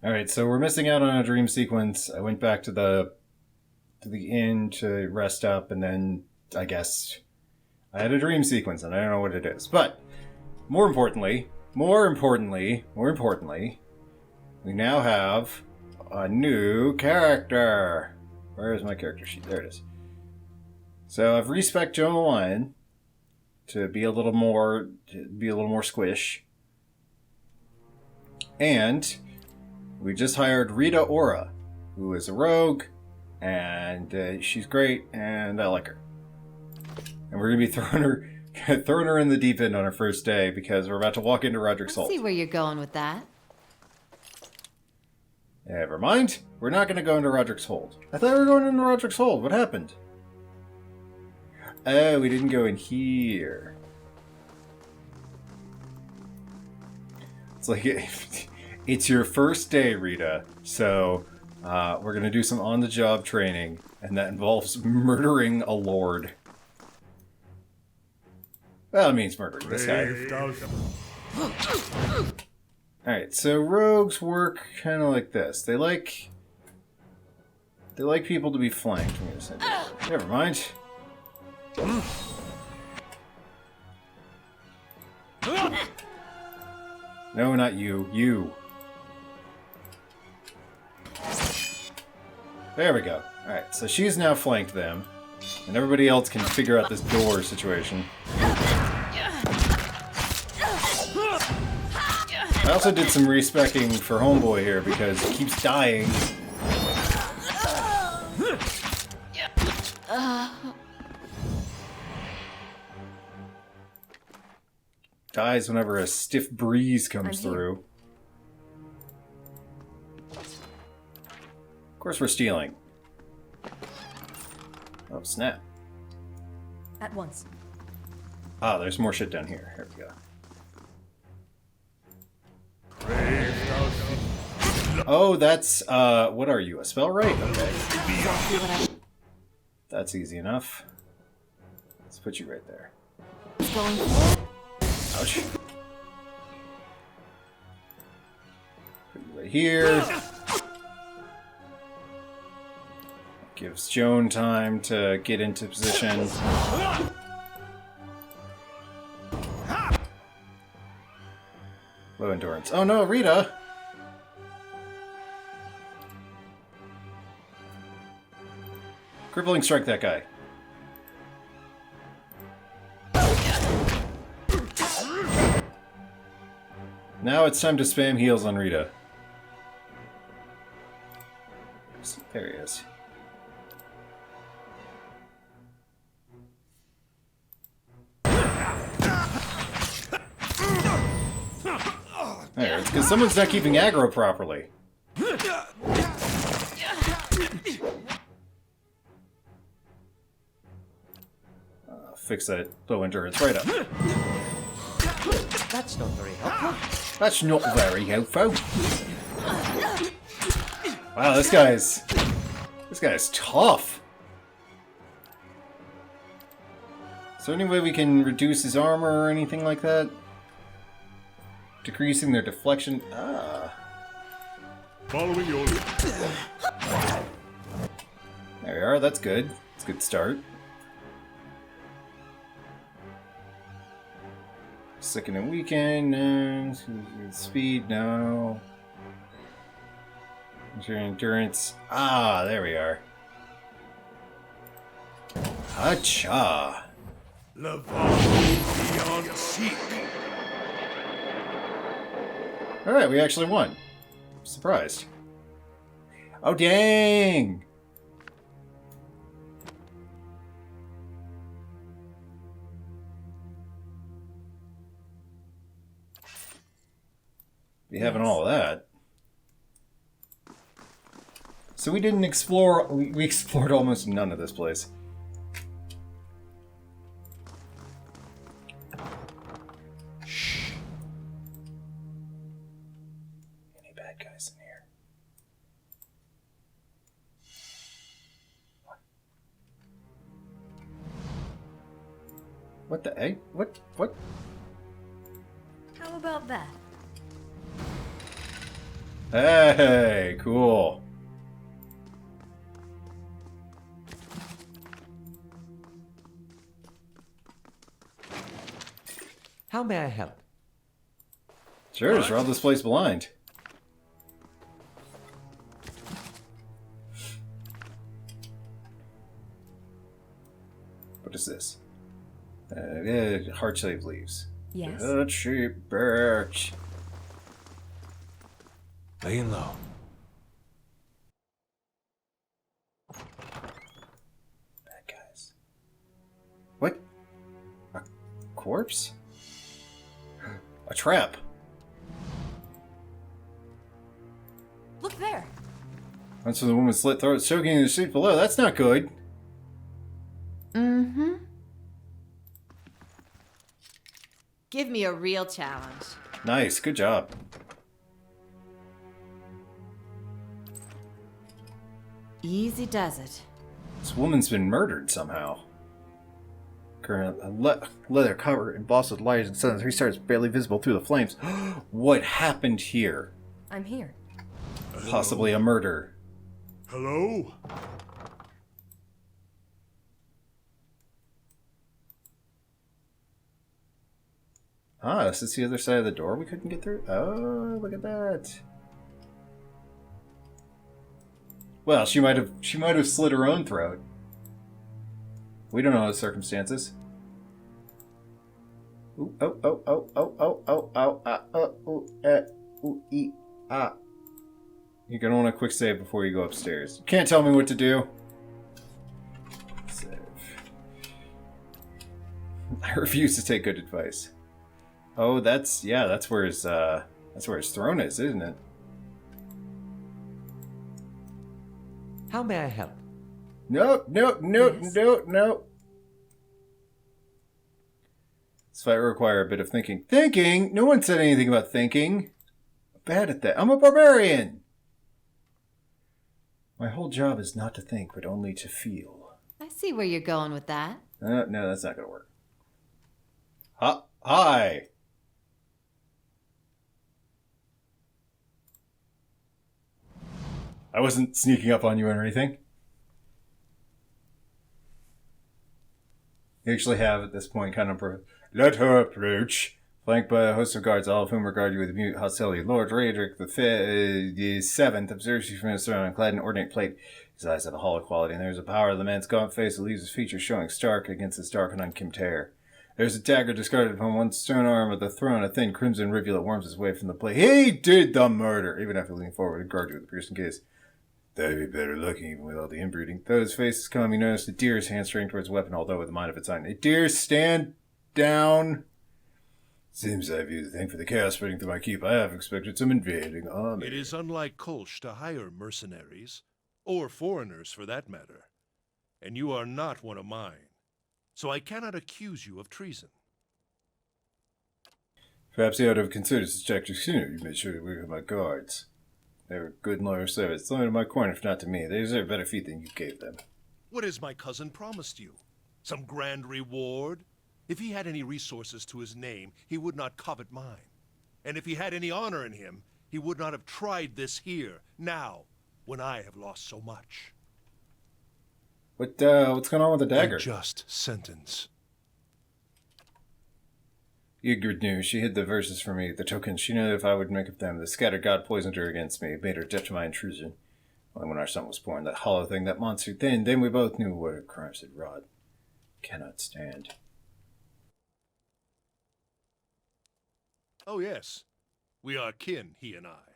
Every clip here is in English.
Alright, so we're missing out on a dream sequence. I went back to the inn to rest up, and then I guess I had a dream sequence, and I don't know what it is. But more importantly, we now have a new character. Where is my character sheet? There it is. So I've respec Jonah Lion to be a little more squish. And we just hired Rita Ora, who is a rogue, and she's great, and I like her. And we're gonna be throwing her in the deep end on her first day because we're about to walk into Roderick's Hold. See where you're going with that. Never mind. We're not gonna go into Roderick's Hold. I thought we were going into Roderick's Hold. What happened? Oh, we didn't go in here. It's like it's your first day, Rita. So we're gonna do some on-the-job training, and that involves murdering a lord. Well, it means murdering this guy. Alright, so rogues work kind of like this. They like people to be flanked. Never mind. No, not you. You. There we go. Alright, so she's now flanked them. And everybody else can figure out this door situation. I also did some respecking for Homeboy here because he keeps dying. Dies whenever a stiff breeze comes through. Of course we're stealing. Oh, snap. At once. Ah, there's more shit down here. Here we go. Oh, that's, what are you? A spell right? Okay. That's easy enough. Let's put you right there. Ouch. Put you right here. Gives Joan time to get into position. Low endurance. Oh no, Rita! Crippling strike that guy. Now it's time to spam heals on Rita. There he is. There, it's because someone's not keeping aggro properly. Fix that low endurance right up. That's not very helpful. That's not very helpful. Wow, this guy's tough. Is there any way we can reduce his armor or anything like that? Decreasing their deflection. Ah. Following your lead. There we are. That's good. It's a good start. Sicken and weaken. No. Speed. No. Your endurance. Ah, there we are. Hacha. Beyond seek. Alright, we actually won. Surprised. Oh, dang! Be having all of that. So we didn't explore... We explored almost none of this place. Guys in here. What the egg? What? How about that? Hey, cool. How may I help? Sure, just rob this place blind. What is this? Heart-shaped leaves. Yes. Heart-shaped birch. Laying low. Bad guys. What? A corpse? A trap. Look there. That's when the woman's slit throat choking in the seat below. That's not good. Mm-hmm. Give me a real challenge. Nice, good job. Easy does it. This woman's been murdered somehow. Current leather cover embossed with lights and suns. 3 stars barely visible through the flames. What happened here? I'm here. Possibly a murder. Hello? Ah, is this the other side of the door we couldn't get through? Oh, look at that. Well, she might have slit her own throat. We don't know the circumstances. Ooh, oh, oh, oh, oh, oh, oh, oh, ooh, ee, ah. You're gonna want a quick save before you go upstairs. You can't tell me what to do. Save. I refuse to take good advice. Oh, that's where his throne is, isn't it? How may I help? Nope. Yes. This fight will require a bit of thinking. Thinking? No one said anything about thinking. I'm bad at that. I'm a barbarian. My whole job is not to think, but only to feel. I see where you're going with that. No, that's not going to work. Hi. I wasn't sneaking up on you or anything. You actually have, at this point, kind of... Let her approach. Flanked by a host of guards, all of whom regard you with mute hostility. Lord Raedric the Seventh observes you from his throne, clad in ornate plate. His eyes have a hollow quality, and there is a power of the man's gaunt face that leaves his features showing stark against his dark and unkempt hair. There is a dagger discarded upon one stone arm of the throne. A thin crimson rivulet warms its way from the plate. He did the murder! Even after leaning forward to guard you with a piercing gaze. That'd be better looking, even with all the inbreeding. Though his face is calm, you notice the deer's hand straying towards the weapon, although with a mind of its own. A deer, stand down! Seems I've used the thing for the chaos spreading through my keep. I have expected some invading army. It is unlike Kolsch to hire mercenaries, or foreigners for that matter. And you are not one of mine, so I cannot accuse you of treason. Perhaps you ought to have considered such actions sooner. You made sure to work with my guards. They were good and loyal service. Throw them in my corner, if not to me. They deserve better feet than you gave them. What has my cousin promised you? Some grand reward? If he had any resources to his name, he would not covet mine. And if he had any honor in him, he would not have tried this here, now, when I have lost so much. What's going on with the dagger? A just sentence. Ygritte knew. She hid the verses for me, the tokens. She knew that if I would make of them, the scattered god poisoned her against me. It made her deaf to my intrusion. Only when our son was born, that hollow thing, that monster, then we both knew what her crimes had wrought. Cannot stand. Oh yes, we are kin, he and I.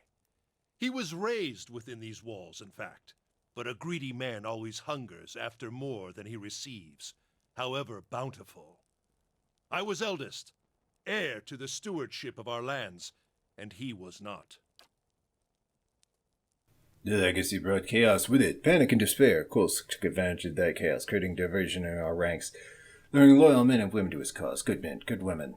He was raised within these walls, in fact. But a greedy man always hungers after more than he receives, however bountiful. I was eldest, heir to the stewardship of our lands, and he was not. The legacy brought chaos with it. Panic and despair. Kolsch took advantage of that chaos, creating diversion in our ranks, luring loyal men and women to his cause. Good men, good women.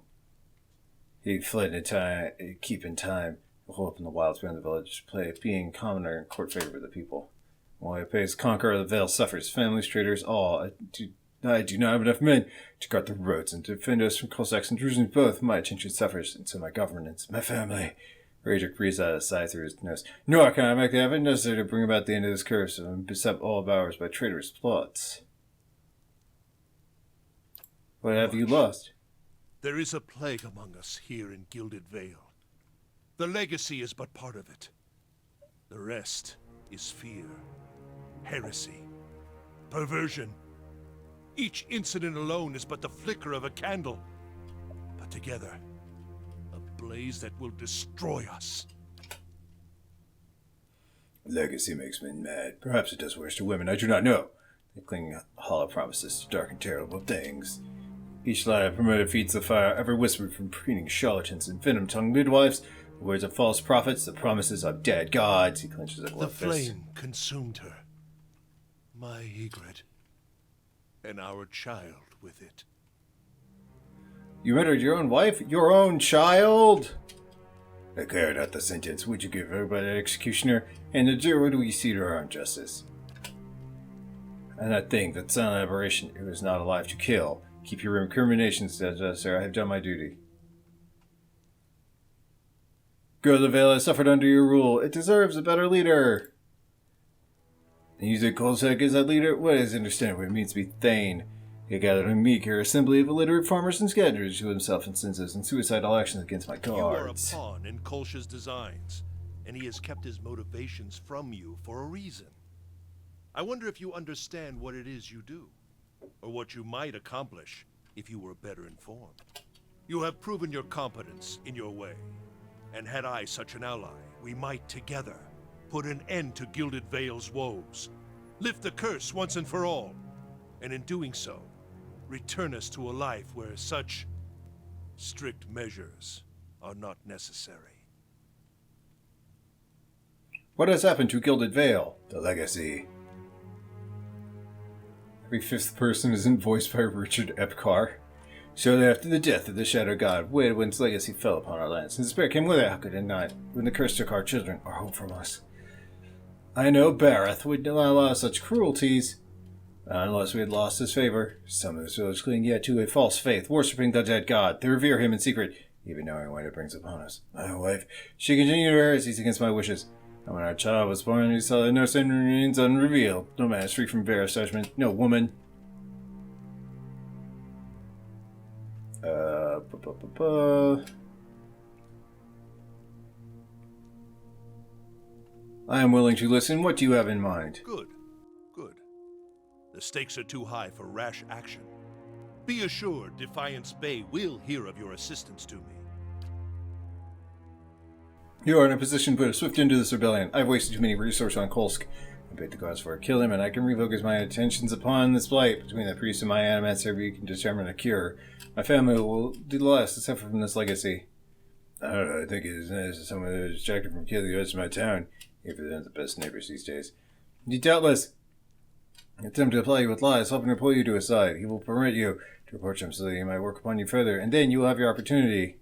He fled in time, keep in time, hole up in the wilds beyond the village, play being commoner and court favor with the people. While he pays conqueror of the Vale suffers, families, traders, all. I do not have enough men to guard the roads and to defend us from Kolchak's intrusions. Both my attention suffers, and so my governance, my family. Radric breathes out a sigh through his nose. No, I cannot make the effort necessary to bring about the end of this curse and beset all of ours by traitorous plots. What have you lost? There is a plague among us here in Gilded Vale. The legacy is but part of it. The rest is fear, heresy, perversion. Each incident alone is but the flicker of a candle, but together, a blaze that will destroy us. Legacy makes men mad. Perhaps it does worse to women. I do not know. They cling hollow promises to dark and terrible things. Each lie promoted feeds the fire, ever whispered from preening charlatans and venom-tongued midwives, the words of false prophets, the promises of dead gods. He clenches a The glove fist. flame consumed her. My Egret. And our child with it. You murdered your own wife? Your own child? I carried out the sentence. Would you give her by the executioner? And the jury, would we see to our own justice? And that thing, that silent aberration, it was not alive to kill. Keep your recriminations, sir. I have done my duty. Go, the Vale has suffered under your rule. It deserves a better leader. And you think Kolsek is that leader? What does he understand what it means to be Thane? He gathered a meager assembly of illiterate farmers and scavengers who himself incenses and suicidal actions against my guards. You are a pawn in Kolsh's designs, and he has kept his motivations from you for a reason. I wonder if you understand what it is you do, or what you might accomplish if you were better informed. You have proven your competence in your way, and had I such an ally, we might together put an end to Gilded Vale's woes, lift the curse once and for all, and in doing so, return us to a life where such strict measures are not necessary. What has happened to Gilded Vale? The legacy. Every fifth person isn't voiced by Richard Epcar. Shortly after the death of the Shadow God, Waylwin's legacy fell upon our lands, and despair came with it. How could it not? When the curse took our children, our hope from us. I know Bareth would not allow such cruelties, unless we had lost his favor. Some of this village cling yet to a false faith, worshipping the dead god. They revere him in secret, even knowing what it brings upon us. My wife, she continued her heresies against my wishes. And when our child was born, we saw that no sin remains unrevealed. No man is free from various judgment. No woman. I am willing to listen. What do you have in mind? Good. Good. The stakes are too high for rash action. Be assured Defiance Bay will hear of your assistance to me. You are in a position to put a swift end to this rebellion. I've wasted too many resources on Kolsk. I beg the gods for it. Kill him, and I can refocus my attentions upon this blight. Between the priest and my animator, we can determine a cure. My family will do the less to suffer from this legacy. I don't know, I think it is nice that someone that is distracted from killing the rest of my town. Even they're the best neighbors these days. You doubtless attempt to apply you with lies, hoping to pull you to his side. He will permit you to approach him so that he might work upon you further, and then you will have your opportunity.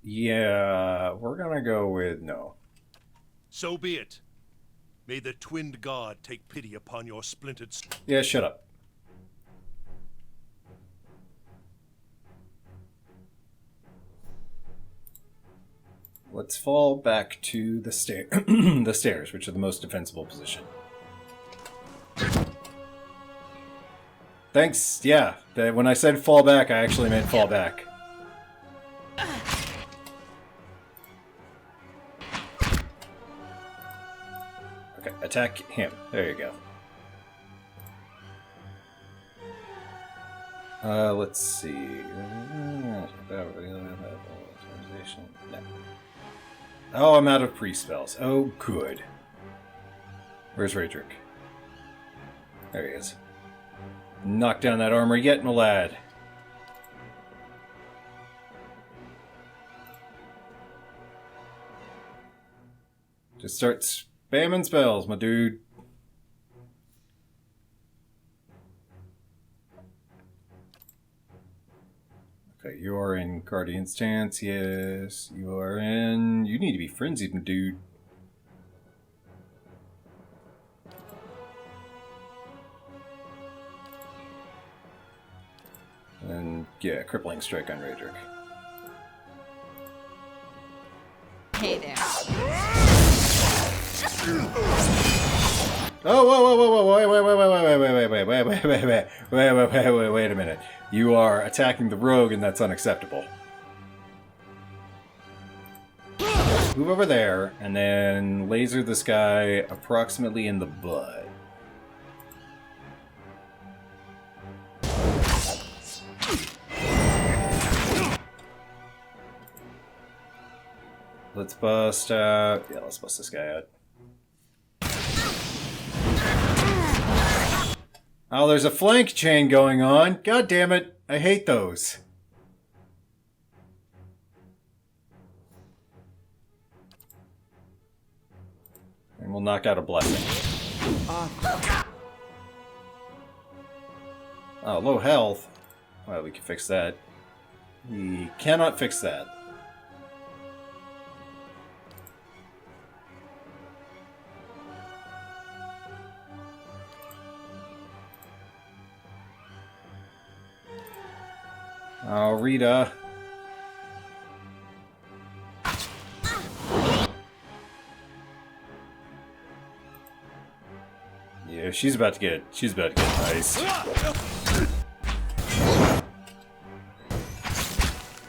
Yeah, we're gonna go with no. So be it. May the twinned god take pity upon your splintered... Yeah, shut up. Let's fall back to the the stairs, which are the most defensible position. Thanks. Yeah, when I said fall back, I actually meant fall back. Okay, attack him. There you go. Let's see. No. Oh, I'm out of pre-spells. Oh, good. Where's Radric? There he is. Knock down that armor yet, my lad. Just start spamming spells, my dude. Okay, you are in Guardian stance, yes. You are in... You need to be frenzied, my dude. And yeah, crippling strike on Raedric. Hey there. Oh, whoa, wait a minute. You are attacking the rogue and that's unacceptable. Move over there, and then laser this guy approximately in the butt. Let's bust out... Yeah, let's bust this guy out. Oh, there's a flank chain going on. God damn it. I hate those. And we'll knock out a blessing. Oh, low health. Well, we can fix that. We cannot fix that. Oh, Rita. Yeah, she's about to get nice.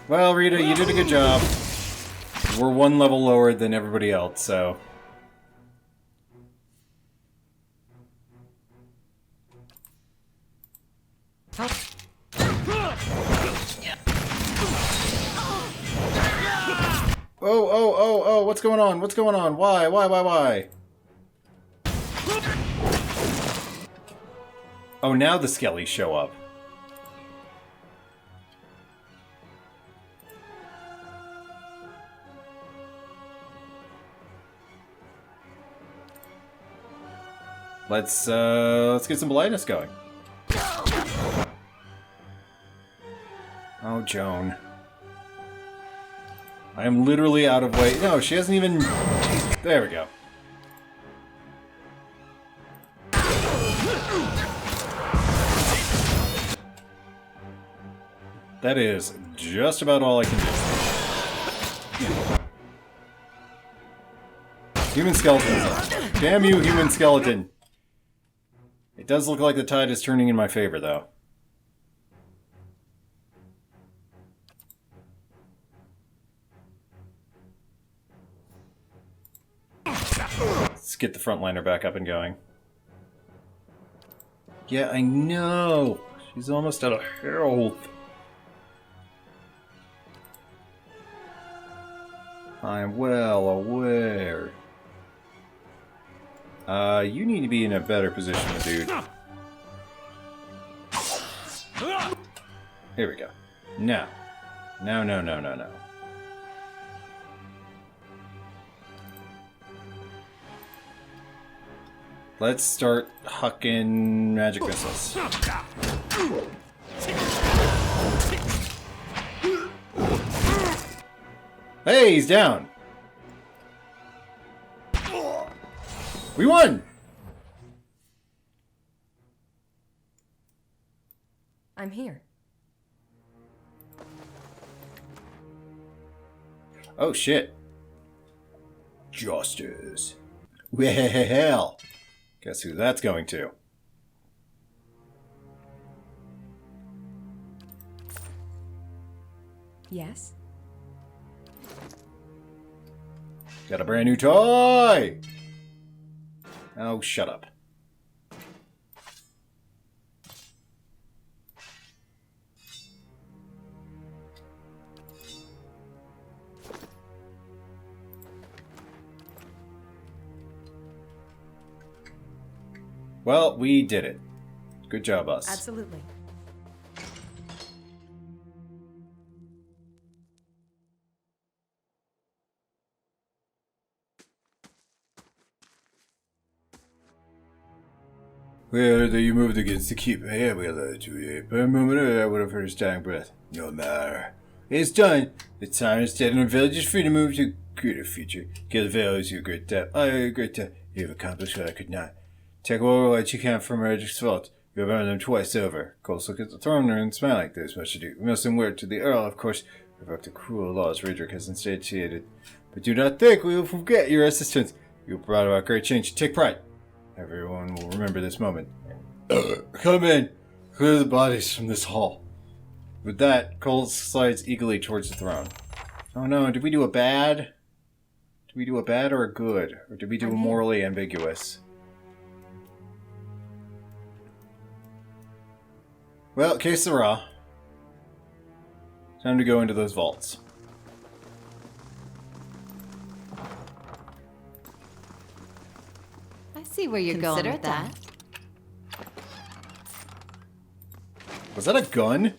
Well, Rita, you did a good job. We're one level lower than everybody else, so... Oh, what's going on? What's going on? Why? Oh, now the skellies show up. Let's get some blindness going. Oh, Joan. I am literally out of weight. No, she hasn't even... There we go. That is just about all I can do. Human skeleton. Damn you, human skeleton. It does look like the tide is turning in my favor, though. Let's get the frontliner back up and going. Yeah, I know. She's almost out of health. I'm well aware. You need to be in a better position, dude. Here we go. No. No. Let's start hucking magic missiles. Hey, he's down! We won! I'm here. Oh shit. Justice. Well, guess who that's going to? Yes? Got a brand new toy! Oh, shut up. Well, we did it. Good job, us. Absolutely. Well, you moved against the keep. Yeah, we allowed to. But a moment I would have heard his dying breath. No matter. It's done. The time is dead, and the village is free to move to a greater future. Kill the village, you great death. I regret that you have accomplished what I could not. Take over what you can from Redrick's vault. You have earned them twice over. Coles look at the throne and smile like this. What should do? We must send word to the Earl, of course. Revoke the cruel laws Radric has instantiated. But do not think we will forget your assistance. You brought about great change. Take pride. Everyone will remember this moment. Come in. Clear the bodies from this hall. With that, Coles slides eagerly towards the throne. Oh no, did we do a bad? Did we do a bad or a good? Or did we do a morally ambiguous? Well, que sera. Time to go into those vaults. I see where you're going with that. Was that a gun?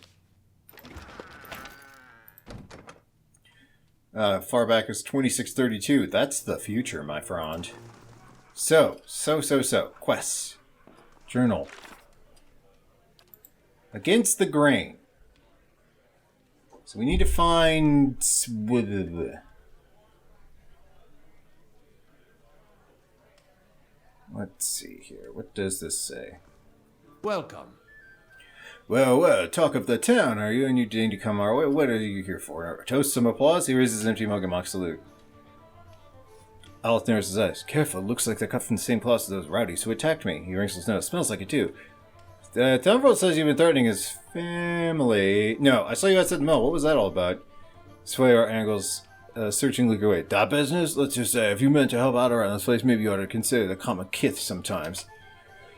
Far back as 2632. That's the future, my friend. So. Quests. Journal. Against the grain. So we need to find... Let's see here. What does this say? Welcome. Well, talk of the town. Are you and you deign to come our way? What are you here for? Toast, some applause? He raises his empty mug and mocks salute. Alice narrows his eyes. Careful, looks like they're cut from the same cloth as those rowdies who attacked me. He wrinkles his nose. Smells like it too. The Townfolk says you've been threatening his family. No, I saw you outside the mill. What was that all about? Swayer angles searchingly away. That business? Let's just say, if you meant to help out around this place, maybe you ought to consider the common kith sometimes.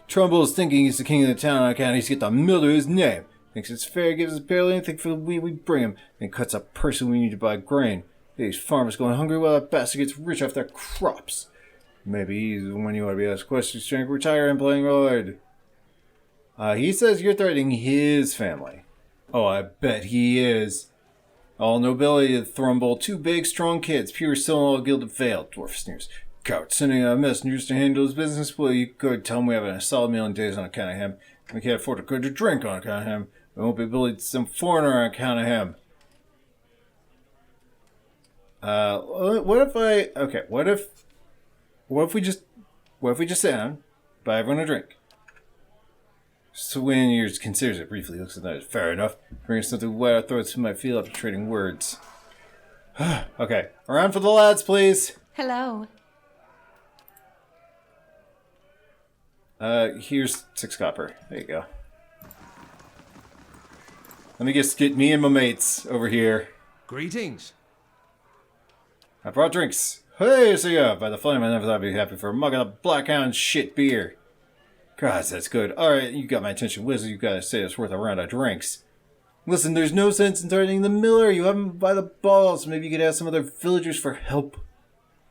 Trumbull is thinking he's the king of the town, and I can't. He's got the mill to his name. Thinks it's fair, gives us barely anything for the wheat we bring him, then cuts a person we need to buy grain. These farmers going hungry while that bastard gets rich off their crops. Maybe he's the one you ought to be asked questions, trying to retire and playing Lord. He says you're threatening his family. Oh, I bet he is. All nobility of Thrumbull, 2 big, strong kids, pure still all gilded veil, Dwarf sneers. Coward, sending out messengers to handle his business? Well, you could tell him we haven't a solid meal in days on account of him. We can't afford a good to drink on account of him. We won't be bullied to some foreigner on account of him. What if we just sit down, buy everyone a drink? Swiniers considers it briefly, looks at that. Fair enough. Bring us something wet our throats, we might feel up to trading words. Okay, around for the lads, please. Hello. Here's 6 copper. There you go. Let me just get me and my mates over here. Greetings. I brought drinks. Hey, so yeah, by the flame, I never thought I'd be happy for a mug of the Blackhound shit beer. God, that's good. Alright, you got my attention, Wizard. You gotta say it's worth a round of drinks. Listen, there's no sense in threatening the miller. You have him by the balls. Maybe you could ask some other villagers for help.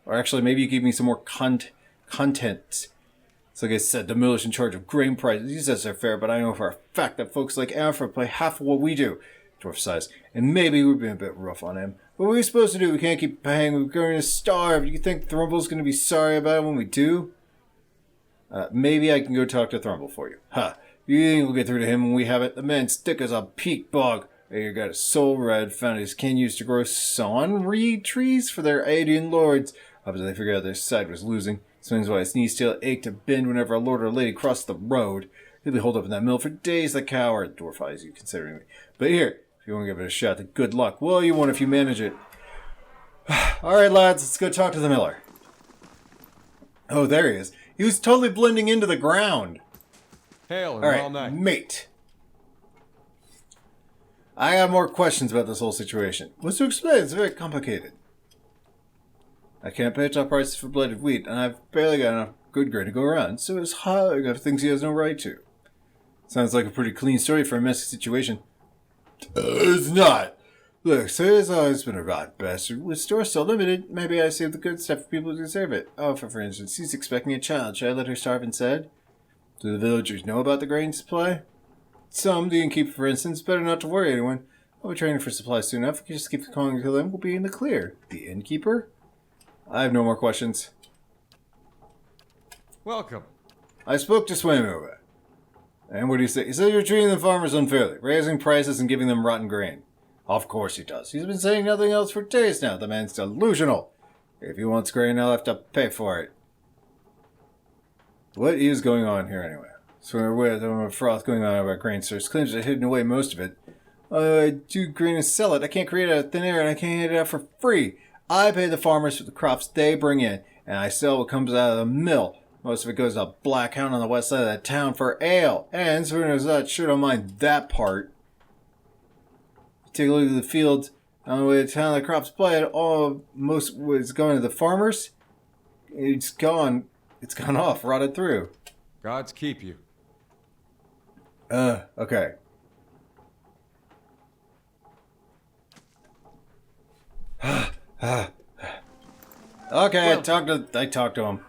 Or actually, maybe you give me some more content. So like I said, the miller's in charge of grain prices. He says they're fair, but I know for a fact that folks like Alfred play half of what we do. Dwarf sighs. And maybe we're being a bit rough on him. What are we supposed to do? We can't keep paying. We're going to starve. Do you think Thrumble's going to be sorry about it when we do? Maybe I can go talk to Thrumble for you. Ha! You think we'll get through to him when we have it? The man's thick as a peak bog. He got his soul red, found his kin used to grow sawnreed trees for their Adian lords. Up until they figured out their side was losing. Swings why his knees still ached to bend whenever a lord or lady crossed the road. He'll be holed up in that mill for days, the coward. Dwarf eyes you considering me. But here, if you want to give it a shot, then good luck. Well, you won't if you manage it. Alright, lads, let's go talk to the miller. Oh, there he is. He was totally blending into the ground. Hail and well night. Alright, mate. I have more questions about this whole situation. What's to explain? It's very complicated. I can't pay top prices for blighted wheat, and I've barely got enough good grain to go around, so his hog got things he has no right to. Sounds like a pretty clean story for a messy situation. It's not. Look, so he's always been a rotten bastard. With stores so limited, maybe I save the good stuff for people who deserve it. Oh, for instance, he's expecting a child. Should I let her starve instead? Do the villagers know about the grain supply? Some, the innkeeper, for instance. Better not to worry anyone. I'll be training for supplies soon enough. If you just keep calling to them, we'll be in the clear. The innkeeper? I have no more questions. Welcome. I spoke to Swaymover. And what do you say? He said you're treating the farmers unfairly, raising prices and giving them rotten grain. Of course he does. He's been saying nothing else for days now. The man's delusional. If he wants grain, he'll have to pay for it. What is going on here anyway? So we're aware that the froth going on about grain source claims they're hidden away most of it. I do grain and sell it. I can't create it out of thin air, and I can't get it out for free. I pay the farmers for the crops they bring in, and I sell what comes out of the mill. Most of it goes to Black Hound on the west side of the town for ale. And so who knows that? Sure don't mind that part. Take a look at the fields on the way to town. The crops planted, most was going to the farmers. It's gone. It's gone off, rotted through. Gods keep you. Okay. Okay, well, I talked to him.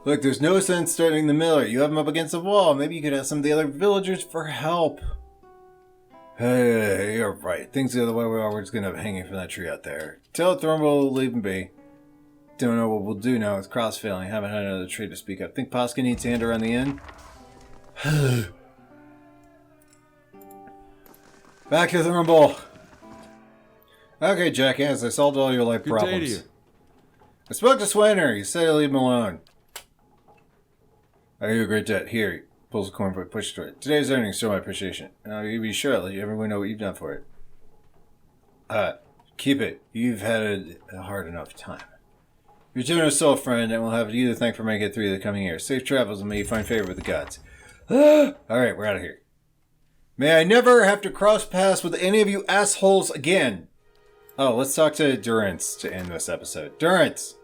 Look, there's no sense starting the miller. You have him up against the wall. Maybe you could ask some of the other villagers for help. Hey, you're right. Things the other way we are. We're just gonna have hanging from that tree out there. Tell Thornbull to leave him be. Don't know what we'll do now with cross failing. Haven't had another tree to speak of. Think Posca needs a hand around the inn? Back to Thornbull. Okay, jackass. I solved all your life problems. Good day to you. I spoke to Swanner. He said to leave him alone. I owe you a great debt. Here, he pulls a coin for it, pushes to it. Today's earnings show my appreciation. Now, you be sure I'll let everyone know what you've done for it. Keep it. You've had a hard enough time. You're doing us soul, friend, and we'll have you to thank for making it through the coming year. Safe travels, and may you find favor with the gods. Alright, we're out of here. May I never have to cross paths with any of you assholes again. Oh, let's talk to Durance to end this episode. Durance!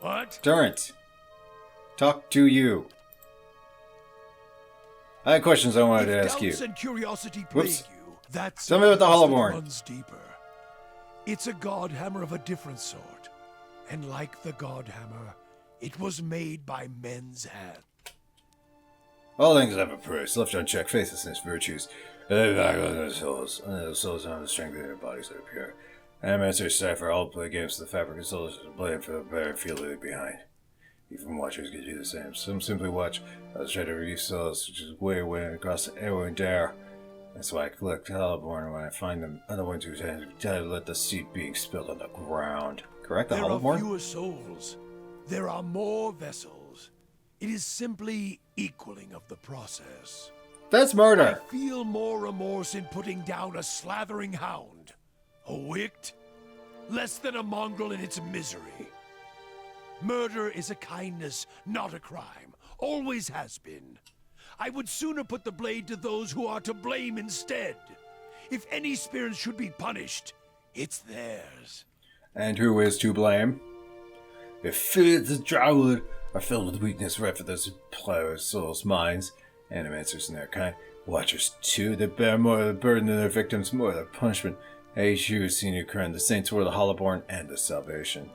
What? Durance. Talk to you. I had questions I wanted to ask you. If doubts and curiosity plague Whoops. you, that's Tell me about the Hollowborn. runs deeper. It's a god hammer of a different sort, and like the god hammer, it was made by men's hands. All things have a price. Left unchecked, faithlessness, virtues. They back on their souls. And their souls on the strength of their bodies that are pure. Amateurs cipher all play games to the fabric of souls to blame for the bare field they leave behind. Even watchers can do the same. Some simply watch. Others try to review souls, which is way across the air and dare. That's why I collect Hollowborn when I find them. Other ones who tend to let the seed being spilled on the ground. Correct, the Hollowborn? There are fewer souls. There are more vessels. It is simply equaling of the process. That's murder. I feel more remorse in putting down a slathering hound. A wict? Less than a mongrel in its misery. Murder is a kindness, not a crime. Always has been. I would sooner put the blade to those who are to blame instead. If any spirit should be punished, it's theirs. And who is to blame? If filled the drought are filled with weakness, right for those who plow souls' minds, animators and their kind, watchers too, they bear more of the burden than their victims, more of their punishment. Hey, you senior current, the saints were the Hollowborn and the salvation.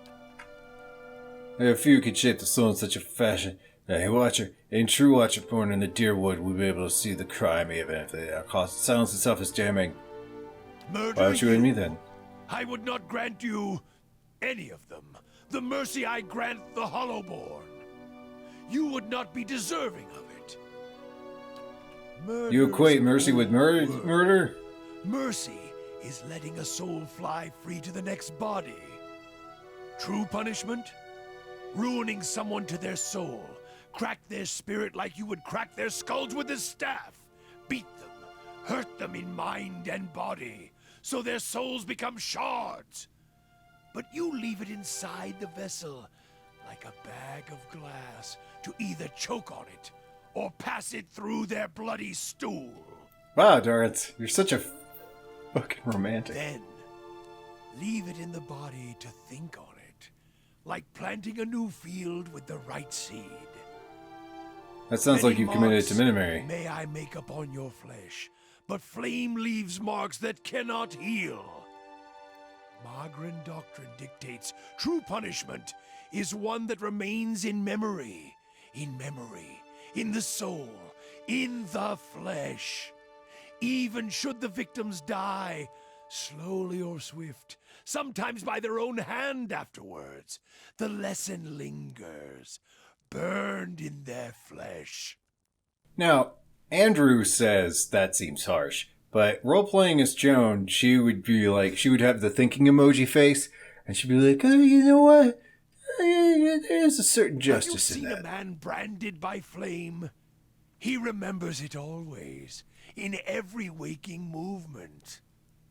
If few could shape the soul in such a fashion, that a watcher, a true watcher born in the deer wood, would be able to see the crime, even if the cost silence itself is damning. Murder Why would you aid me then? I would not grant you any of them. The mercy I grant the Hollowborn. You would not be deserving of it. You equate mercy with murder? Mercy is letting a soul fly free to the next body. True punishment? Ruining someone to their soul. Crack their spirit like you would crack their skulls with a staff. Beat them. Hurt them in mind and body. So their souls become shards. But you leave it inside the vessel, like a bag of glass, to either choke on it or pass it through their bloody stool. Wow, Dorrance, you're such a fucking romantic. Then, leave it in the body to think on it, like planting a new field with the right seed. That sounds like Many you've committed marks to Minimary. May I make upon your flesh, but flame leaves marks that cannot heal. Magran doctrine dictates true punishment is one that remains in memory, in the soul, in the flesh. Even should the victims die, slowly or swift, sometimes by their own hand afterwards, the lesson lingers, burned in their flesh. Now, Andrew says that seems harsh, but role-playing as Joan, she would be like, she would have the thinking emoji face, and she'd be like, oh, you know what? there's a certain Have you justice in seen that. a man branded by flame? He remembers it always, in every waking movement.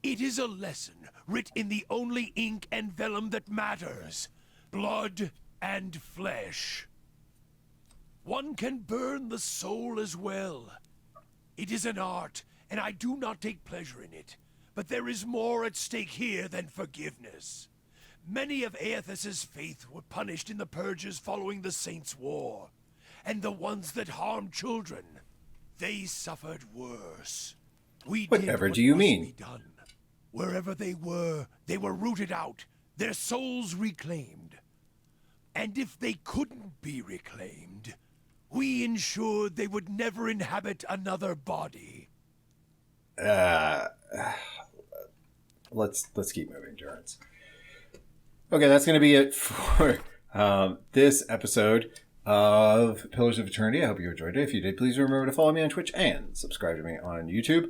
It is a lesson writ in the only ink and vellum that matters: blood and flesh. One can burn the soul as well. It is an art, and I do not take pleasure in it. But there is more at stake here than forgiveness. Many of Aethus's faith were punished in the purges following the Saints' War. And the ones that harmed children, they suffered worse. We did Whatever what do you must mean? be done. Wherever they were rooted out, their souls reclaimed. And if they couldn't be reclaimed, we ensured they would never inhabit another body. Let's keep moving, Durance. Okay, that's going to be it for this episode of Pillars of Eternity. I hope you enjoyed it. If you did, please remember to follow me on Twitch and subscribe to me on YouTube.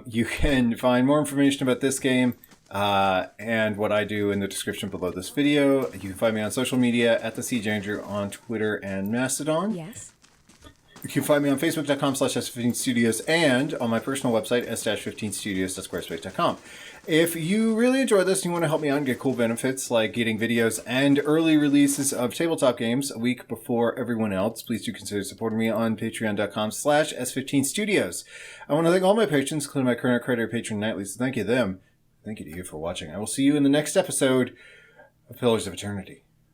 You can find more information about this game and what I do in the description below this video. You can find me on social media at the Siege Ranger on Twitter and Mastodon. Yes. You can find me on Facebook.com/S15Studios and on my personal website, s-15studios.squarespace.com. If you really enjoyed this and you want to help me out and get cool benefits like getting videos and early releases of tabletop games a week before everyone else, please do consider supporting me on patreon.com/S15Studios. I want to thank all my patrons, including my current creator patron Nightly, so thank you to them. Thank you to you for watching. I will see you in the next episode of Pillars of Eternity.